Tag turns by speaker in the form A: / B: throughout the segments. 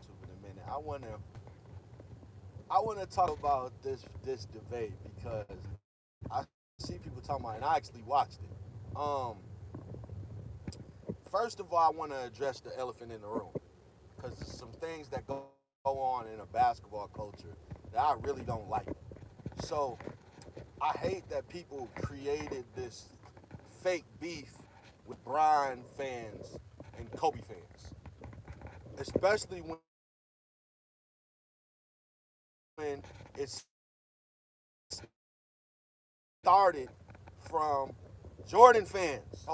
A: YouTube in a minute. I wanna talk about this debate because I see people talking about it, and I actually watched it. Um, First of all, I want to address the elephant in the room because there's some things that go on in a basketball culture that I really don't like. So I hate that people created this fake beef with Bron fans and Kobe fans, especially when it started from Jordan fans.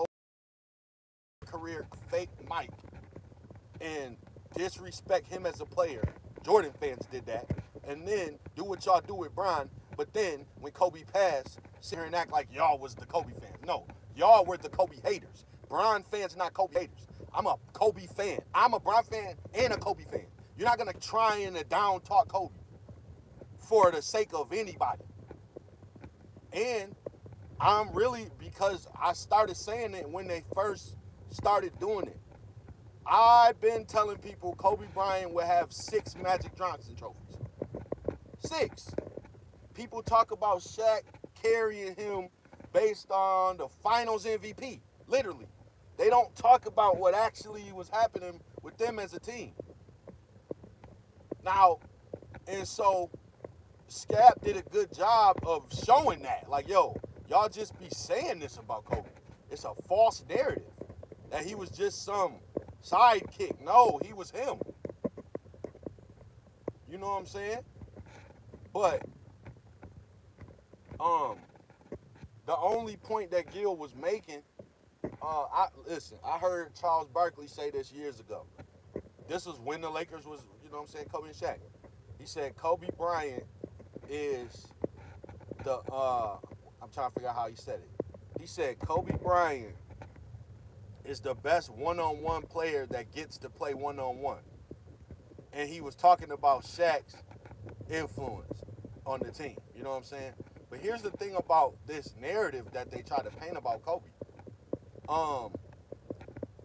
A: Career fake Mike and disrespect him as a player. Jordan fans did that. And then do what y'all do with Bron. But then when Kobe passed, sit here and act like y'all was the Kobe fans. No, y'all were the Kobe haters. Bron fans, not Kobe haters. I'm a Kobe fan. I'm a Bron fan and a Kobe fan. You're not gonna try and down talk Kobe for the sake of anybody. And I'm really, because I started saying it when they first started doing it. I've been telling people Kobe Bryant would have 6 Magic Johnson trophies. 6. People talk about Shaq carrying him based on the finals MVP. Literally. They don't talk about what actually was happening with them as a team. Now, and so Skap did a good job of showing that. Like, yo, y'all just be saying this about Kobe. It's a false narrative that he was just some sidekick. No, he was him. You know what I'm saying? But um, the only point that Gil was making, I heard Charles Barkley say this years ago. This was when the Lakers was, you know what I'm saying, Kobe and Shaq. He said Kobe Bryant is the I'm trying to figure out how he said it. He said Kobe Bryant is the best one-on-one player that gets to play one-on-one. And he was talking about Shaq's influence on the team. You know what I'm saying? But here's the thing about this narrative that they try to paint about Kobe. Um,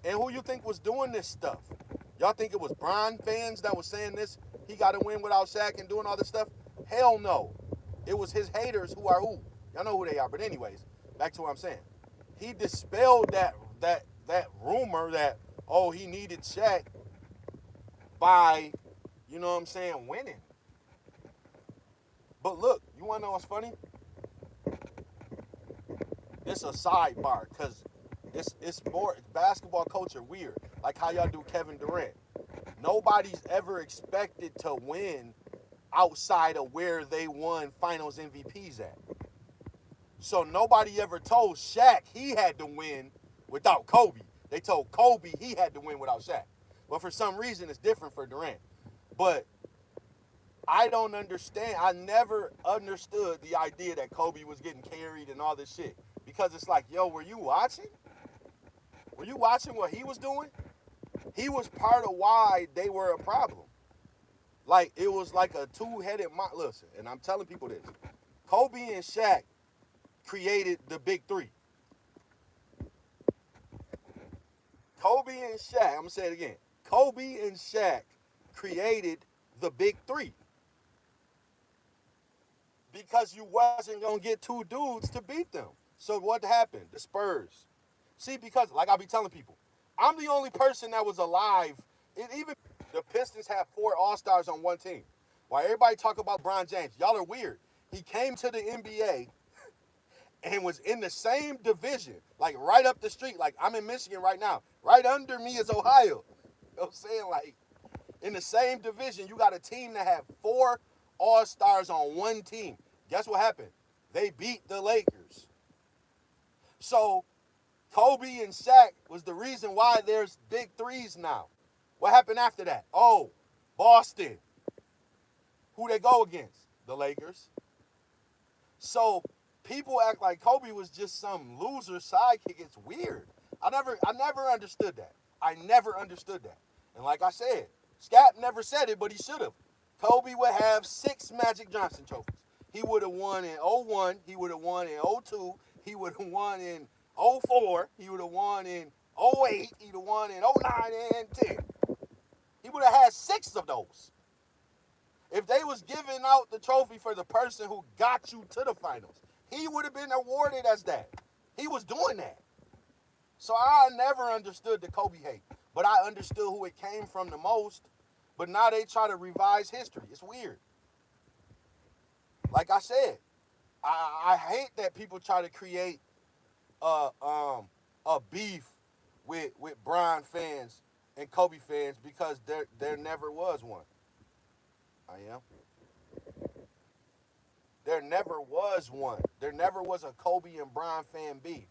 A: and who you think was doing this stuff? Y'all think it was Bron fans that was saying this? He got to win without Shaq and doing all this stuff? Hell no. It was his haters who are who? Y'all know who they are. But anyways, back to what I'm saying. He dispelled that rumor that, oh, he needed Shaq by, you know what I'm saying, winning. But look, you want to know what's funny? It's a sidebar because it's more basketball culture weird. Like how y'all do Kevin Durant. Nobody's ever expected to win outside of where they won Finals MVPs at. So nobody ever told Shaq he had to win without Kobe. They told Kobe he had to win without Shaq. But for some reason, it's different for Durant. But I don't understand. I never understood the idea that Kobe was getting carried and all this shit. Because it's like, yo, were you watching? Were you watching what he was doing? He was part of why they were a problem. Like, it was like a two-headed listen, and I'm telling people this. Kobe and Shaq created the big three. Kobe and Shaq, I'm going to say it again. Kobe and Shaq created the big three. Because you wasn't going to get two dudes to beat them. So what happened? The Spurs. See, because, like I be telling people, I'm the only person that was alive. Even the Pistons have 4 All-Stars on one team. While everybody talk about LeBron James, y'all are weird. He came to the NBA and was in the same division, like right up the street. Like, I'm in Michigan right now. Right under me is Ohio. You know what I'm saying? Like, in the same division, you got a team that had 4 All-Stars on one team. Guess what happened? They beat the Lakers. So Kobe and Shaq was the reason why there's big threes now. What happened after that? Oh, Boston. Who they go against? The Lakers. So people act like Kobe was just some loser sidekick. It's weird. I never understood that. I never understood that. And like I said, Skap never said it, but he should have. Kobe would have 6 Magic Johnson trophies. He would have won in '01. He would have won in '02. He would have won in '04. He would have won in '08. He'd have won in '09 and '10. He would have had 6 of those. If they was giving out the trophy for the person who got you to the finals, he would have been awarded as that. He was doing that. So I never understood the Kobe hate, but I understood who it came from the most. But now they try to revise history. It's weird. Like I said, I hate that people try to create a beef with Bron fans and Kobe fans because there never was one. I am. There never was one. There never was a Kobe and Bron fan beef.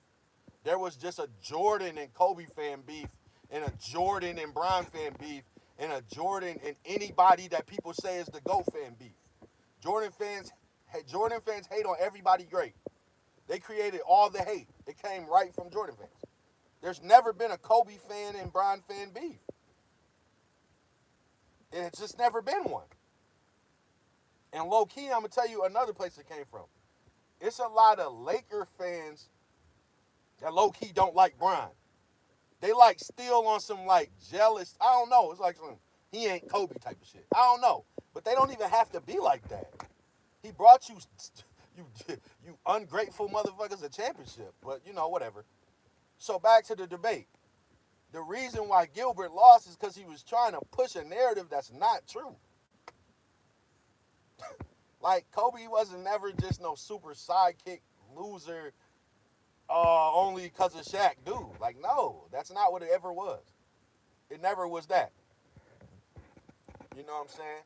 A: There was just a Jordan and Kobe fan beef, and a Jordan and Bron fan beef, and a Jordan and anybody that people say is the GOAT fan beef. Jordan fans hate on everybody great. They created all the hate. It came right from Jordan fans. There's never been a Kobe fan and Bron fan beef. And it's just never been one. And low key, I'm gonna tell you another place it came from. It's a lot of Laker fans that low key don't like Bron. They like still on some like jealous. I don't know. It's like some he ain't Kobe type of shit. I don't know, but they don't even have to be like that. He brought you ungrateful motherfuckers a championship. But you know whatever. So back to the debate. The reason why Gilbert lost is because he was trying to push a narrative that's not true. Like, Kobe wasn't never just no super sidekick loser only because of Shaq, dude. Like, no, that's not what it ever was. It never was that. You know what I'm saying?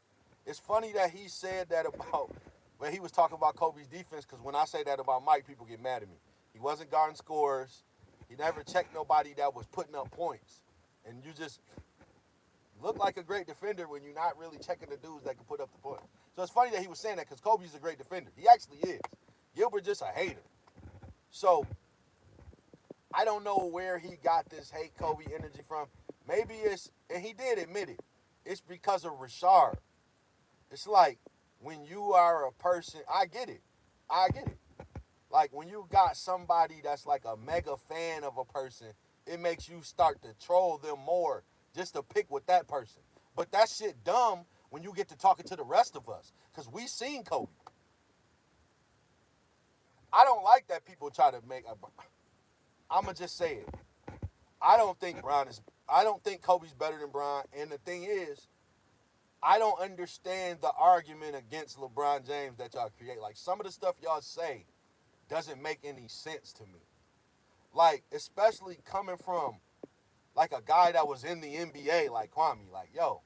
A: It's funny that he said that about, when he was talking about Kobe's defense, because when I say that about Mike, people get mad at me. He wasn't guarding scores. He never checked nobody that was putting up points. And you just look like a great defender when you're not really checking the dudes that can put up the points. So it's funny that he was saying that because Kobe's a great defender. He actually is. Gilbert just a hater. So I don't know where he got this hate Kobe energy from. Maybe it's, and he did admit it, it's because of Rashard. It's like when you are a person, I get it. Like when you got somebody that's like a mega fan of a person, it makes you start to troll them more just to pick with that person. But that shit dumb when you get to talking to the rest of us, because we seen Kobe. I don't like that people try to make I'ma just say it. I don't think Kobe's better than Bron. And the thing is, I don't understand the argument against LeBron James that y'all create. Like, some of the stuff y'all say doesn't make any sense to me. Like, especially coming from like a guy that was in the NBA like Kwame. Like, yo,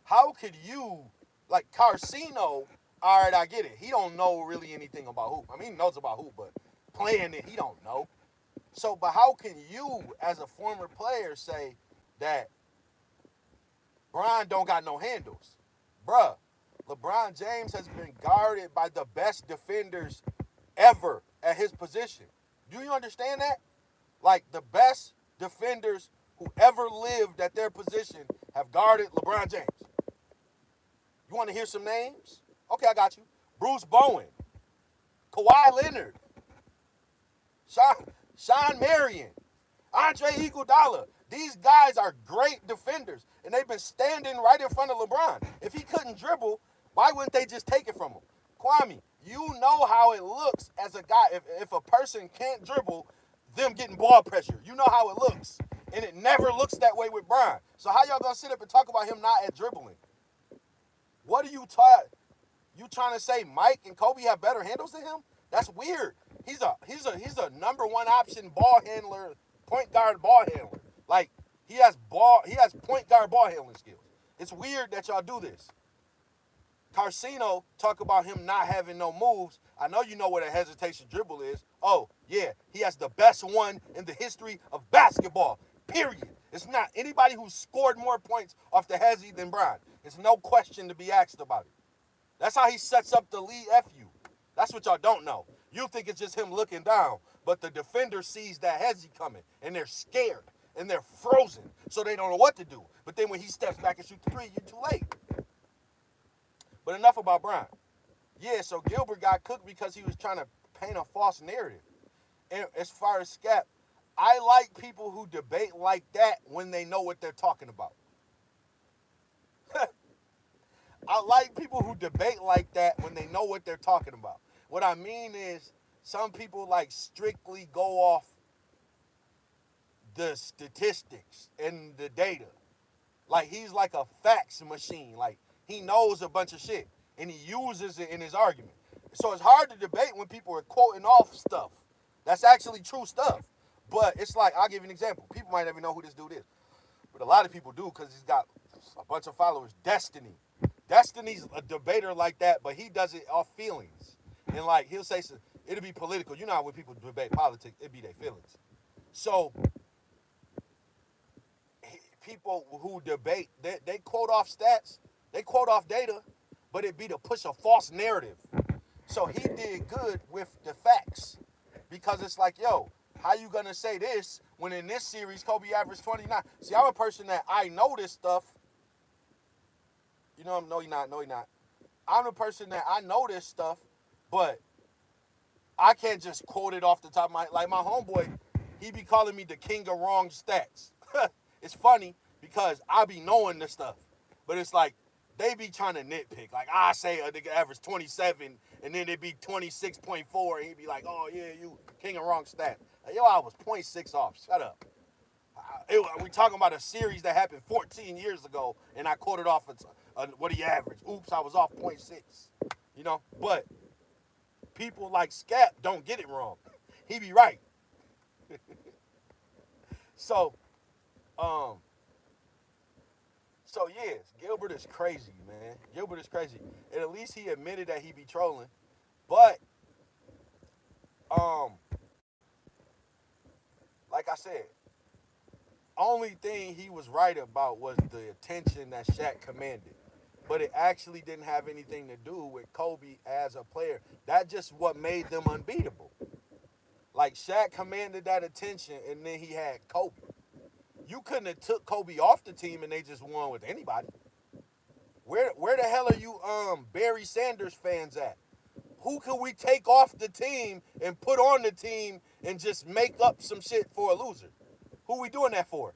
A: how could you, like Carcino, all right, I get it. He don't know really anything about hoop. I mean, he knows about hoop, but playing it, he don't know. So, but how can you, as a former player, say that Bron don't got no handles? Bruh, LeBron James has been guarded by the best defenders ever at his position. Do you understand that? Like, the best defenders who ever lived at their position have guarded LeBron James. You want to hear some names? Okay, I got you. Bruce Bowen, Kawhi Leonard, Sean Marion, Andre Iguodala. These guys are great defenders, and they've been standing right in front of LeBron. If he couldn't dribble, why wouldn't they just take it from him? Kwame, you know how it looks as a guy. If a person can't dribble, them getting ball pressure. You know how it looks. And it never looks that way with Bron. So how y'all gonna sit up and talk about him not at dribbling? What are you You trying to say Mike and Kobe have better handles than him? That's weird. He's a number one option ball handler, point guard ball handler. Like, he has point guard ball handling skills. It's weird that y'all do this. Carcino talk about him not having no moves. I know you know what a hesitation dribble is. Oh, yeah, he has the best one in the history of basketball, period. It's not anybody who's scored more points off the hezzy than Bron. There's no question to be asked about it. That's how he sets up the lead FU. That's what y'all don't know. You think it's just him looking down, but the defender sees that hezzy coming, and they're scared, and they're frozen, so they don't know what to do. But then when he steps back and shoots the three, you're too late. But enough about Bron. Yeah, so Gilbert got cooked because he was trying to paint a false narrative. And as far as Skap, I like people who debate like that when they know what they're talking about. like people who debate like that when they know what they're talking about. What I mean is, some people like strictly go off the statistics and the data. Like he's like a facts machine. Like he knows a bunch of shit and he uses it in his argument. So it's hard to debate when people are quoting off stuff. That's actually true stuff. But it's like, I'll give you an example. People might never know who this dude is. But a lot of people do because he's got a bunch of followers. Destiny. Destiny's a debater like that, but he does it off feelings. And like he'll say, it'll be political. You know how when people debate politics, it be their feelings. So people who debate, they quote off stats, they quote off data, but it be to push a false narrative. So he did good with the facts because it's like, yo, how you gonna say this when in this series Kobe averaged 29? See, I'm a person that I know this stuff. You know, no, you're not. I'm the person that I know this stuff, but I can't just quote it off the top of my, like my homeboy, he be calling me the king of wrong stats. It's funny because I be knowing this stuff, but it's like they be trying to nitpick. Like I say a nigga average 27, and then it be 26.4, and he be like, oh yeah, you king of wrong stat. Like, yo, I was 0.6 off. Shut up. We talking about a series that happened 14 years ago, and I quoted off what he averaged. Oops, I was off 0.6. You know, but people like Skap don't get it wrong. He be right. So yes, Gilbert is crazy, man. Gilbert is crazy. And at least he admitted that he be trolling. But, like I said, only thing he was right about was the attention that Shaq commanded. But it actually didn't have anything to do with Kobe as a player. That's just what made them unbeatable. Like Shaq commanded that attention, and then he had Kobe. You couldn't have took Kobe off the team and they just won with anybody. Where the hell are you Barry Sanders fans at? Who can we take off the team and put on the team and just make up some shit for a loser? Who we doing that for?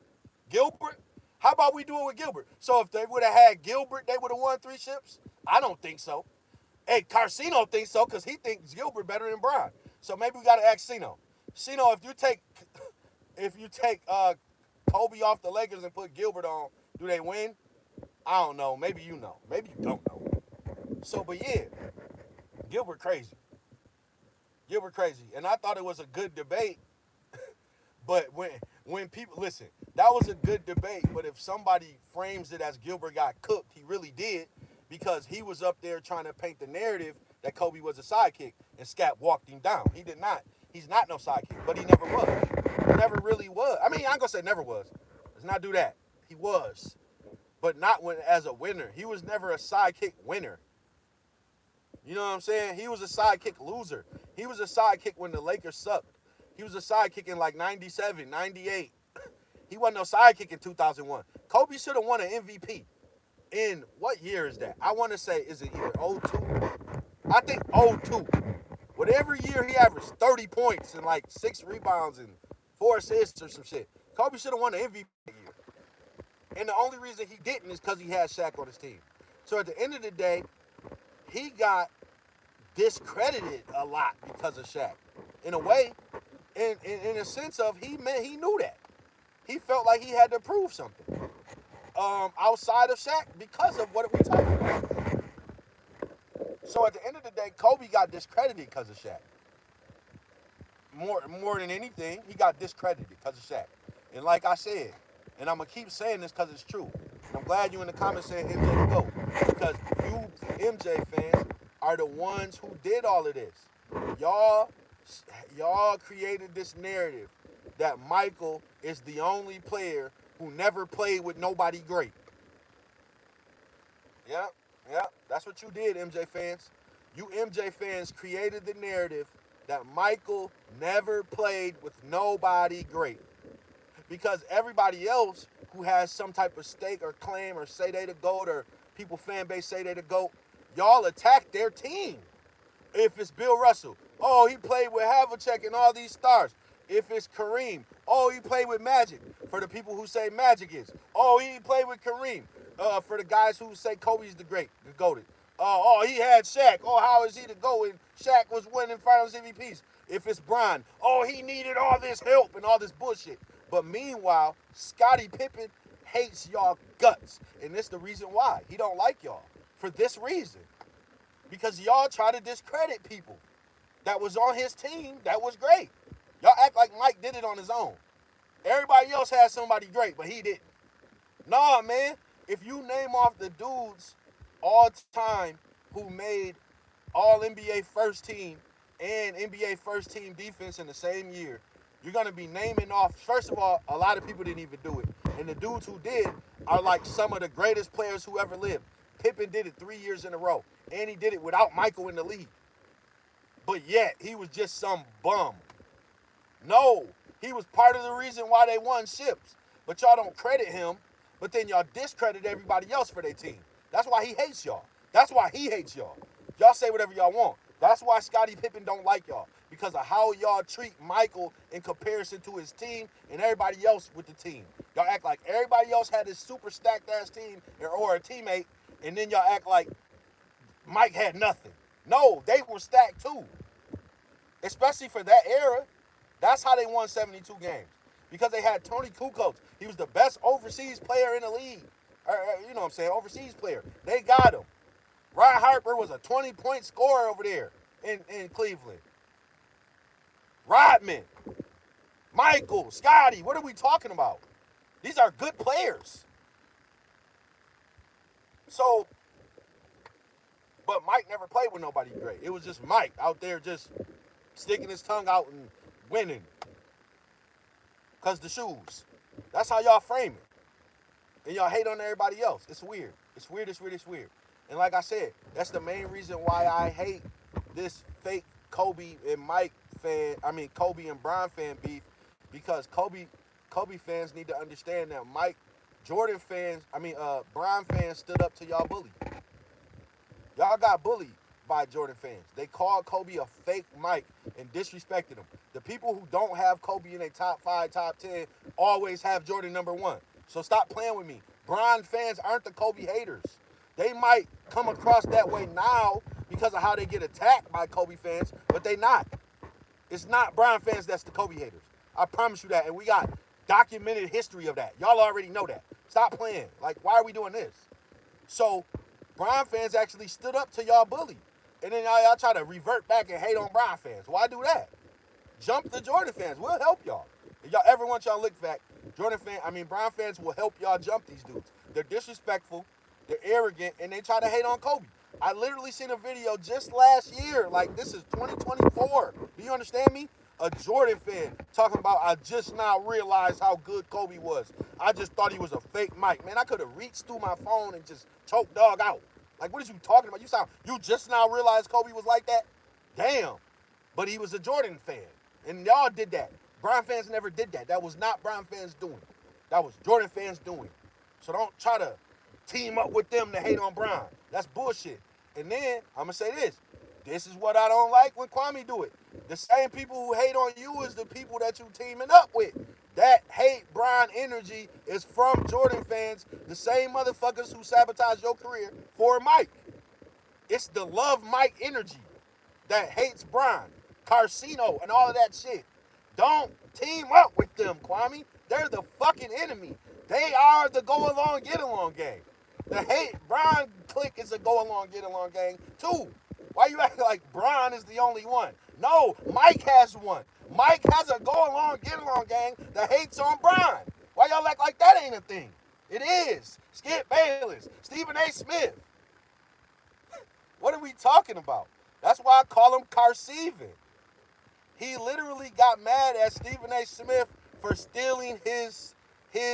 A: Gilbert? How about we do it with Gilbert? So if they would have had Gilbert, they would have won 3 ships? I don't think so. Hey, Carcino thinks so because he thinks Gilbert better than Bron. So maybe we got to ask Cino. Cino, if you take Kobe off the Lakers and put Gilbert on, do they win? I don't know. Maybe you know. Maybe you don't know. So, but yeah, Gilbert crazy. Gilbert crazy. And I thought it was a good debate. But when people, listen, that was a good debate. But if somebody frames it as Gilbert got cooked, he really did. Because he was up there trying to paint the narrative that Kobe was a sidekick. And Skap walked him down. He did not. He's not no sidekick. But he never was. He never really was. I mean, I ain't going to say never was. Let's not do that. He was. But not as a winner. He was never a sidekick winner. You know what I'm saying? He was a sidekick loser. He was a sidekick when the Lakers sucked. He was a sidekick in like 97, 98. He wasn't no sidekick in 2001. Kobe should have won an MVP. In what year is that? I want to say, is it either 02? I think 02. Whatever year he averaged 30 points and like 6 rebounds and 4 assists or some shit. Kobe should have won the MVP that year. And the only reason he didn't is because he had Shaq on his team. So at the end of the day, he got discredited a lot because of Shaq. In a way, in a sense of he knew that. He felt like he had to prove something. Outside of Shaq because of what we're talking about. So at the end of the day, Kobe got discredited because of Shaq. More than anything, he got discredited because of Shaq. And like I said, and I'm going to keep saying this because it's true. And I'm glad you in the comments saying MJ to go. Because you MJ fans are the ones who did all of this. Y'all created this narrative that Michael is the only player who never played with nobody great. Yeah, that's what you did, MJ fans. You MJ fans created the narrative that Michael never played with nobody great. Because everybody else who has some type of stake or claim or say they the GOAT or people fan base say they the GOAT, y'all attack their team. If it's Bill Russell, oh, he played with Havlicek and all these stars. If it's Kareem, oh, he played with Magic. For the people who say Magic is, oh, he played with Kareem. For the guys who say Kobe's the GOAT. Oh, he had Shaq. Oh, how is he the GOAT? And Shaq was winning Finals MVPs. If it's Bron, oh, he needed all this help and all this bullshit. But meanwhile, Scottie Pippen hates y'all guts. And this the reason why. He don't like y'all. For this reason. Because y'all try to discredit people that was on his team that was great. Y'all act like Mike did it on his own. Everybody else had somebody great, but he didn't. Nah, man. If you name off the dudes all time who made all NBA first team and NBA first team defense in the same year, you're going to be naming off, first of all, a lot of people didn't even do it. And the dudes who did are like some of the greatest players who ever lived. Pippen did it 3 years in a row. And he did it without Michael in the league. But yet, he was just some bum. No, he was part of the reason why they won ships. But y'all don't credit him, but then y'all discredit everybody else for their team. That's why he hates y'all. That's why he hates y'all. Y'all say whatever y'all want. That's why Scottie Pippen don't like y'all. Because of how y'all treat Michael in comparison to his team and everybody else with the team. Y'all act like everybody else had this super stacked ass team or a teammate, and then y'all act like Mike had nothing. No, they were stacked too. Especially for that era. That's how they won 72 games. Because they had Tony Kukoc. He was the best overseas player in the league. You know what I'm saying? Overseas player. They got him. Ron Harper was a 20-point scorer over there in Cleveland. Rodman. Michael. Scotty. What are we talking about? These are good players. So, but Mike never played with nobody great. It was just Mike out there just sticking his tongue out and winning. Because the shoes. That's how y'all frame it. And y'all hate on everybody else. It's weird. It's weird, it's weird, it's weird. And like I said, that's the main reason why I hate this fake Kobe and Kobe and Bron fan beef. Because Kobe fans need to understand that Bron fans stood up to y'all bully. Y'all got bullied by Jordan fans. They called Kobe a fake Mike and disrespected him. The people who don't have Kobe in their top 5, top 10 always have Jordan number 1. So stop playing with me. Bron fans aren't the Kobe haters. They might come across that way now because of how they get attacked by Kobe fans, but they not. It's not Bron fans that's the Kobe haters. I promise you that. And we got documented history of that. Y'all already know that. Stop playing. Like, why are we doing this? So, Bron fans actually stood up to y'all bully. And then y'all try to revert back and hate on Bron fans. Why do that? Jump the Jordan fans. We'll help y'all. If y'all ever want y'all lick back, Bron fans will help y'all jump these dudes. They're disrespectful, they're arrogant, and they try to hate on Kobe. I literally seen a video just last year, like this is 2024. Do you understand me? A Jordan fan talking about, I just now realized how good Kobe was. I just thought he was a fake Mike. Man, I could have reached through my phone and just choked dog out. Like, what are you talking about? You just now realized Kobe was like that? Damn. But he was a Jordan fan. And y'all did that. Bron fans never did that. That was not Bron fans doing. That was Jordan fans doing. So don't try to team up with them to hate on Bron. That's bullshit. And then, I'm going to say this. This is what I don't like when Kwame do it. The same people who hate on you is the people that you teaming up with. That hate Bron energy is from Jordan fans, the same motherfuckers who sabotage your career for Mike. It's the love Mike energy that hates Bron, Carcino, and all of that shit. Don't team up with them, Kwame. They're the fucking enemy. They are the go-along, get-along gang. The hate Bron clique is a go-along, get-along gang, too. Why you acting like Bron is the only one? No, Mike has one. Mike has a go-along, get-along gang that hates on Bron. Why y'all act like that ain't a thing? It is. Skip Bayless, Stephen A. Smith. What are we talking about? That's why I call him Carceven. He literally got mad at Stephen A. Smith for stealing his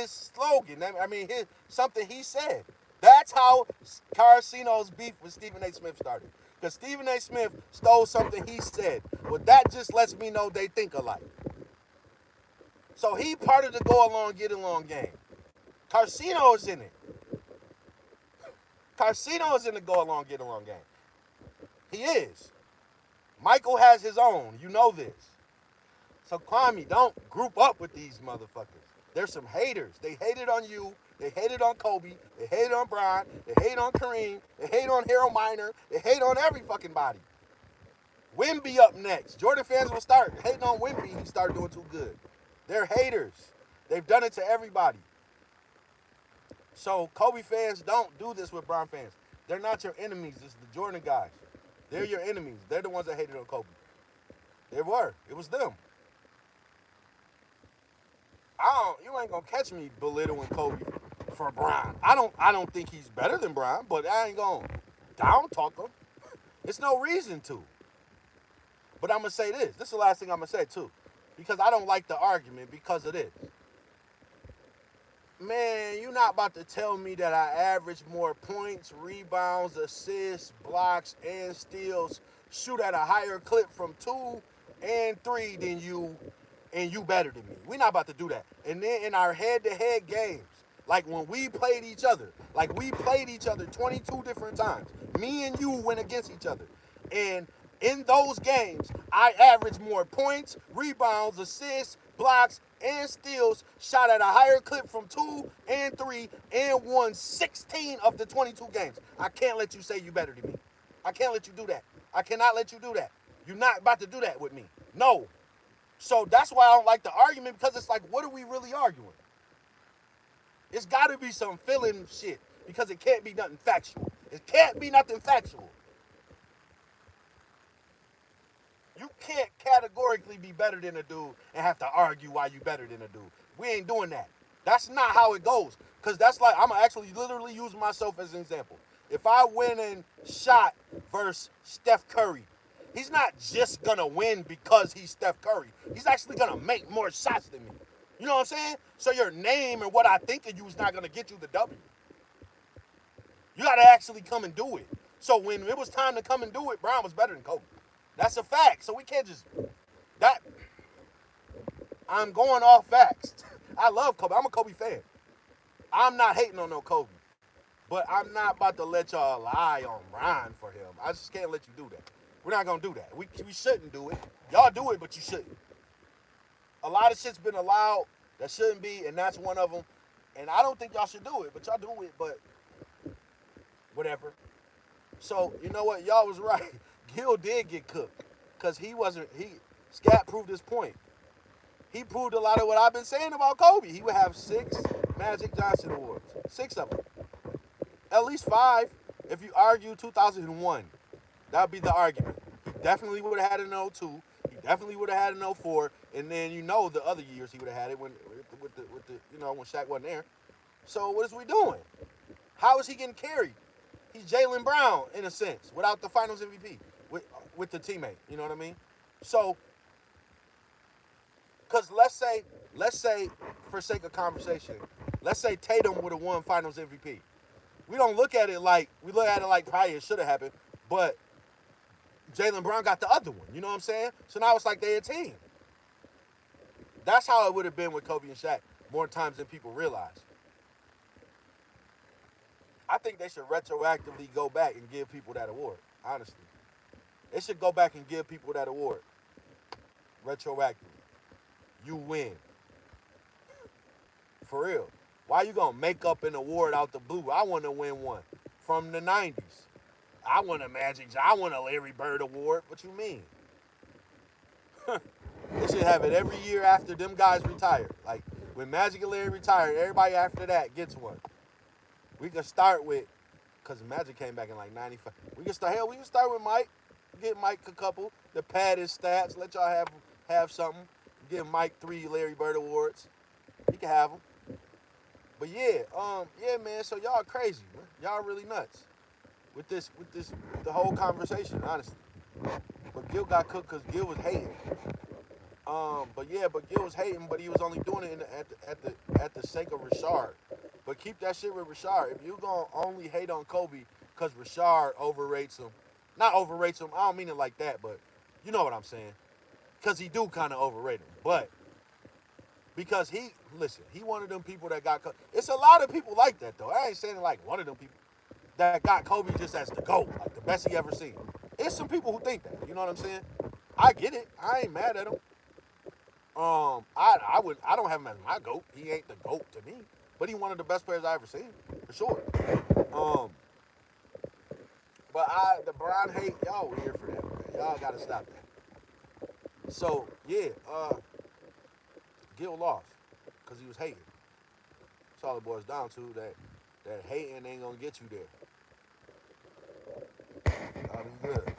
A: slogan. Something he said. That's how Carcino's beef with Stephen A. Smith started. Because Stephen A. Smith stole something he said. Well, that just lets me know they think alike. So he part of the go-along, get-along game. Carcino is in it. Carcino is in the go-along, get-along game. He is. Michael has his own. You know this. So, Kwame, don't group up with these motherfuckers. There's some haters. They hated on you. They hated on Kobe. They hated on Bron. They hate on Kareem. They hate on Harold Miner. They hate on every fucking body. Wimby up next. Jordan fans will start hating on Wimby. He started doing too good. They're haters. They've done it to everybody. So Kobe fans don't do this with Bron fans. They're not your enemies. It's the Jordan guys. They're your enemies. They're the ones that hated on Kobe. They were. It was them. You ain't gonna catch me belittling Kobe for Bron. I don't think he's better than Bron, but I ain't gonna down talk him. It's no reason to. But I'm gonna say this. This is the last thing I'm gonna say too, because I don't like the argument because of this. Man, you're not about to tell me that I average more points, rebounds, assists, blocks, and steals, shoot at a higher clip from 2 and 3 than you, and you better than me. We're not about to do that. And then in our head-to-head games, like when we played each other 22 different times. Me and you went against each other. And in those games, I averaged more points, rebounds, assists, blocks, and steals, shot at a higher clip from 2 and 3, and won 16 of the 22 games. I can't let you say you better than me. I can't let you do that. I cannot let you do that. You're not about to do that with me. No. So that's why I don't like the argument, because it's like, what are we really arguing? It's got to be some feeling shit, because it can't be nothing factual. It can't be nothing factual. You can't categorically be better than a dude and have to argue why you better than a dude. We ain't doing that. That's not how it goes. Because that's like, I'm actually literally using myself as an example. If I win and shot versus Steph Curry, he's not just going to win because he's Steph Curry. He's actually going to make more shots than me. You know what I'm saying? So your name and what I think of you is not going to get you the W. You got to actually come and do it. So when it was time to come and do it, Bron was better than Kobe. That's a fact. So we can't just, I'm going off facts. I love Kobe. I'm a Kobe fan. I'm not hating on no Kobe. But I'm not about to let y'all lie on Bron for him. I just can't let you do that. We're not going to do that. We shouldn't do it. Y'all do it, but you shouldn't. A lot of shit's been allowed that shouldn't be, and that's one of them. And I don't think y'all should do it, but y'all do it, but whatever. So, you know what? Y'all was right. Gil did get cooked because Skap proved his point. He proved a lot of what I've been saying about Kobe. He would have 6 Magic Johnson awards. 6 of them. At least 5 if you argue 2001. That would be the argument. He definitely would have had it in 02. He definitely would have had it in 04. And then the other years he would have had it when Shaq wasn't there. So what is we doing? How is he getting carried? He's Jaylen Brown in a sense without the Finals MVP. With the teammate, you know what I mean? So, because let's say, for sake of conversation, let's say Tatum would have won Finals MVP. We look at it like probably it should have happened, but Jaylen Brown got the other one, you know what I'm saying? So now it's like they're a team. That's how it would have been with Kobe and Shaq more times than people realize. I think they should retroactively go back and give people that award, honestly. They should go back and give people that award. Retroactively. You win. For real. Why you gonna make up an award out the blue? I want to win one from the 90s. I want a Larry Bird award. What you mean? They should have it every year after them guys retired. Like, when Magic and Larry retired, everybody after that gets one. We can start with, because Magic came back in like 95. We can start with Mike. Get Mike a couple. The pad his stats. Let y'all have something. Give Mike 3 Larry Bird awards. He can have them. But yeah, man. So y'all crazy, man. Y'all really nuts with the whole conversation, honestly. But Gil got cooked because Gil was hating. But Gil was hating, but he was only doing it at the sake of Rashard. But keep that shit with Rashard. If you gonna only hate on Kobe because Rashard overrates him. Not overrates him. I don't mean it like that, but you know what I'm saying. Because he do kind of overrate him. But because he one of them people that got Kobe. It's a lot of people like that, though. I ain't saying like one of them people that got Kobe just as the GOAT, like the best he ever seen. It's some people who think that. You know what I'm saying? I get it. I ain't mad at him. I don't have him as my GOAT. He ain't the GOAT to me, but he one of the best players I ever seen for sure. Um, but the Brown hate, y'all weird for that, man. Y'all gotta stop that. So yeah, Gil lost because he was hating. That's all it boils down to. That hating ain't gonna get you there. I'll be good.